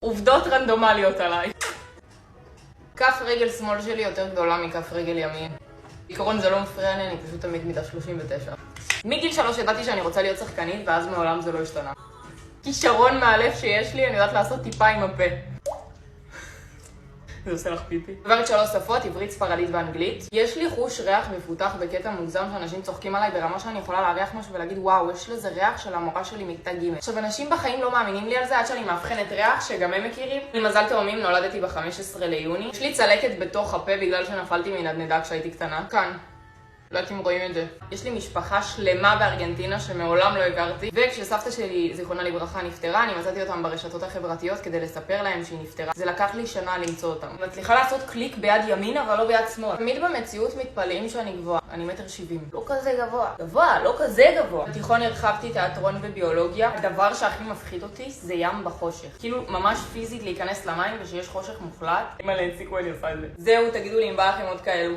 עובדות רנדומליות עליי. כף רגל שמאל שלי יותר גדולה מכף רגל ימין. בעיקרון זה לא מפריע לי, אני פשוט תמיד מידה 39. מגיל 3 ידעתי שאני רוצה להיות שחקנית, ואז מעולם זה לא השתנה. כישרון מהלב שיש לי, אני יודעת לעשות טיפה עם הפה. זה עושה לך פיפי. דוברת 3 שפות, עברית, ספרדית ואנגלית. יש לי חוש ריח מפותח בקטע מוגזם שאנשים צוחקים עליי ברמה שאני יכולה להריח משהו ולהגיד וואו, יש לזה ריח של המורה שלי מכיתה ג'. עכשיו, אנשים בחיים לא מאמינים לי על זה עד שאני מאבחנת ריח שגם הם מכירים. אני מזל תאומים, נולדתי ב-15 ליוני. יש לי צלקת בתוך הפה בגלל שנפלתי מנדנדה כשהייתי קטנה. כאן. לא יודעת אם רואים את זה. יש לי משפחה שלמה בארגנטינה שמעולם לא הכרתי, וכשסבתא שלי, זיכרונה לברכה, נפטרה, אני מצאתי אותם ברשתות החברתיות כדי לספר להם שהיא נפטרה. זה לקח לי שנה למצוא אותם. אני מצליחה לעשות קליק ביד ימין, אבל לא ביד שמאל. תמיד במציאות מתפלאים שאני גבוהה. אני 1.70 מטר. לא כזה גבוה. גבוה, לא כזה גבוה. בתיכון הרחבתי תיאטרון וביולוגיה. הדבר שהכי מפחיד אותי זה ים בחושך. כאילו, ממש פיזית להיכנס למים ושיש חושך מוחלט. אם אני אין סיכוי אני עושה את זה. זהו, תגידו לי אם בא לכם עוד כאלו.